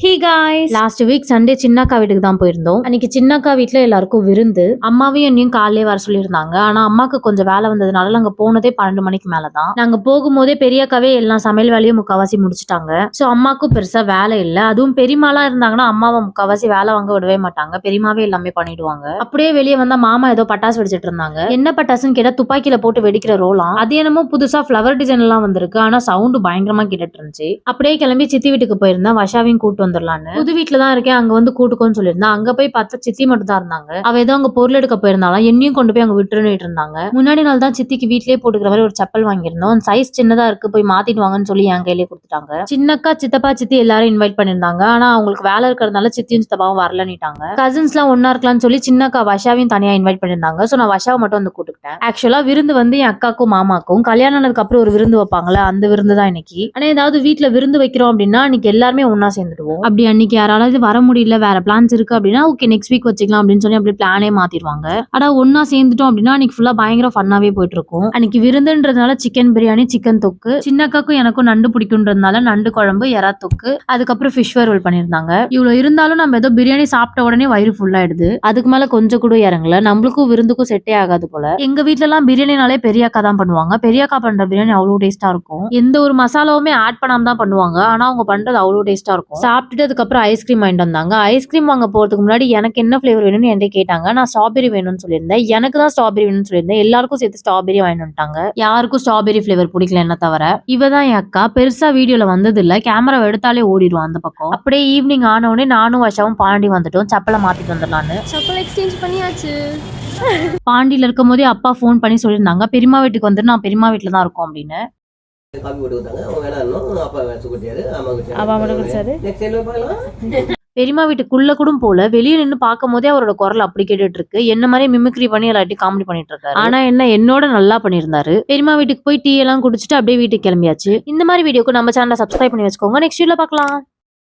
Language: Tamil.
ஹே காய்ஸ், லாஸ்ட் வீக் சண்டே சின்னக்கா வீட்டுக்கு தான் போயிருந்தோம். அன்னைக்கு சின்னக்கா வீட்டுல எல்லாருக்கும் விருந்து. அம்மாவையும் என்னையும் காலையிலே வர சொல்லியிருந்தாங்க. ஆனா அம்மாக்கு கொஞ்சம் வேலை வந்ததுனால நாங்க போனதே 12 மணிக்கு மேலதான். நாங்க போகும்போதே பெரியக்காவே எல்லாம் சமையல் வேலையும் முக்காவாசி முடிச்சுட்டாங்க. சோ அம்மாக்கும் பெருசா வேலை இல்ல. அதுவும் பெரியமாலாம் இருந்தாங்கன்னா அம்மாவை முக்காவாசி வேலை வாங்க விடவே மாட்டாங்க. பெரியமாவே எல்லாமே பண்ணிடுவாங்க. அப்படியே வெளியே வந்தா மாமா ஏதோ பட்டாசு வெடிச்சிட்டு இருந்தாங்க. என்ன பட்டாசுன்னு கேட்டா துப்பாக்கியில போட்டு வெடிக்கிற ரோலாம். அது என்னமோ புதுசா ஃபிளவர் டிசைன் எல்லாம் வந்திருக்கு. ஆனா சவுண்ட் பயங்கரமா கேட்டுட்டு இருந்துச்சு. அப்படியே கிளம்பி சித்தி வீட்டுக்கு போயிருந்தா வஷாவையும் கூட்டு வந்துடலான்னு. புது வீட்டுல தான் இருக்கேன், அங்க வந்து கூட்டுக்கோன்னு சொல்லியிருந்தா. அங்க போய் பார்த்தா சித்தி மட்டும் தான் இருந்தாங்க. அவ ஏதோ அங்க பொருள் எடுக்க போயிருந்தாலும் என்னையும் கொண்டு போய் அங்க விட்டுருன்னு இருந்தாங்க. முன்னாடி நாள் தான் சித்திக்கு வீட்லயே போட்டுக்கிற மாதிரி ஒரு செப்பல் வாங்கியிருந்தோம். சைஸ் சின்னதா இருக்கு, போய் மாத்திட்டு வாங்கன்னு சொல்லி என் கையிலேயே கொடுத்துட்டாங்க. சின்னக்கா சித்தப்பா சித்தி எல்லாரும் இன்வைட் பண்ணிருந்தாங்க. ஆனா அவங்களுக்கு வேலை இருக்கிறதுனால சித்தியும் சித்தப்பாவும் வரலன்னுட்டாங்க. கசின்ஸ் எல்லாம் ஒன்னா இருக்கலாம்னு சொல்லி சின்னக்கா வஷாவையும் தனியா இன்வைட் பண்ணிருந்தாங்க. சோ நான் வஷாவை மட்டும் வந்து கூப்பிட்டேன். ஆக்சுவலா விருந்து வந்து என் அக்காக்கும் மாமாக்கும் கல்யாணம் ஆனதுக்கு அப்புறம் ஒரு விருந்து வைப்பாங்களே, அந்த விருந்து தான் இன்னைக்கு. ஆனா ஏதாவது வீட்டுல விருந்து வைக்கிறோம் அப்படின்னா இன்னைக்கு எல்லாருமே ஒன்னா சேர்ந்துடுவோம். அப்படி அன்னைக்கு யாராவது வர முடியல, வேற பிளான்ஸ் இருக்கு அப்படின்னா ஓகே நெக்ஸ்ட் வீக் வச்சுக்கலாம் அப்படின்னு சொல்லி அப்படி பிளானே மாத்திடுவாங்க. ஆனா ஒன்னா சேர்ந்துட்டோம் அப்படின்னா அன்னைக்கு ஃபுல்லா பயங்கர ஃபன்னாவே போயிட்டு இருக்கும். அன்னைக்கு விருந்துன்றதுனால சிக்கன் பிரியாணி, சிக்கன் தொக்கு, சின்னக்காக்கும் எனக்கும் நண்டு பிடிக்கும்ன்றதுனால நண்டு குழம்பு, எறா தொக்கு, அதுக்கப்புறம் ஃபிஷ் வறுவல் பண்ணிருந்தாங்க. இவ்வளவு இருந்தாலும் நம்ம ஏதோ பிரியாணி சாப்பிட்ட உடனே வயிறு ஃபுல் ஆயிடுது. அதுக்கு மேல கொஞ்சம் கூட இறங்கல. நம்மளுக்கும் விருந்துக்கும் செட்டே ஆகாது போல. எங்க வீட்டுல எல்லாம் பிரியாணினாலே பெரியக்கா தான் பண்ணுவாங்க. பெரியக்கா பண்ற பிரியாணி அவ்வளவு டேஸ்டா இருக்கும். எந்த ஒரு மசாலாவுமே ஆட் பண்ணாம தான் பண்ணுவாங்க. ஆனா அவங்க பண்றது அவ்வளவு டேஸ்டா இருக்கும். சாப்பிட்டுட்டு அதுக்கப்புறம் ஐஸ்கிரீம் வாங்கிட்டு வந்தாங்க. ஐஸ்கிரீம் வாங்க போறதுக்கு முன்னாடி எனக்கு என்ன ஃபிளேவர் வேணும்னு என்கிட்ட கேட்டாங்க. நான் ஸ்ட்ராபெரி வேணும்னு சொல்லியிருந்தேன். எனக்கு தான் ஸ்ட்ராபெரி வேணும்னு சொல்லியிருந்தேன். எல்லாருக்கும் சேர்த்து ஸ்ட்ராபெரி வாங்கிட்டு வந்துட்டாங்க. யாருக்கும் ஸ்ட்ராபெரி ஃபிளேவர் பிடிக்கல என்ன தவிர. இவதான் என் அக்கா. பெருசா வீடியோல வந்தது இல்ல. கேமரா எடுத்தாலே ஓடிடுவோம் அந்த பக்கம். அப்படியே ஈவினிங் ஆனவுடனே நானும் வஷாவும் பாண்டி வந்துட்டோம். செப்பலை மாத்திட்டு வந்துடலான்னு. செப்பல் எக்ஸ்சேஞ்ச் பண்ணியாச்சு. பாண்டியில இருக்கும் போதே அப்பா போன் பண்ணி சொல்லியிருந்தாங்க பெரியமா வீட்டுக்கு வந்து நான் பெரியமா வீட்டுல தான் இருக்கோம் அப்படின்னு. பெரியமா வீட்டுக்குள்ள கூட போல, வெளியே நின்று பார்க்கும் போதே அவரோட குரல் அப்படி கேட்டுட்டு இருக்கு. என்ன மாதிரி மிமிக்ரி பண்ணி எல்லாத்தையும் காமெடி பண்ணிட்டு இருக்காரு. ஆனா என்ன என்னோட நல்லா பண்ணியிருந்தாரு. பெரியமா வீட்டுக்கு போய் டீ எல்லாம் குடிச்சிட்டு அப்படியே வீட்டுக்கு கிளம்பியாச்சு. இந்த மாதிரி வீடியோக்கு நம்ம சேனலை சப்ஸ்கிரைப் பண்ணி வச்சுக்கோங்க. நெக்ஸ்ட் வீடியோல பார்க்கலாம்.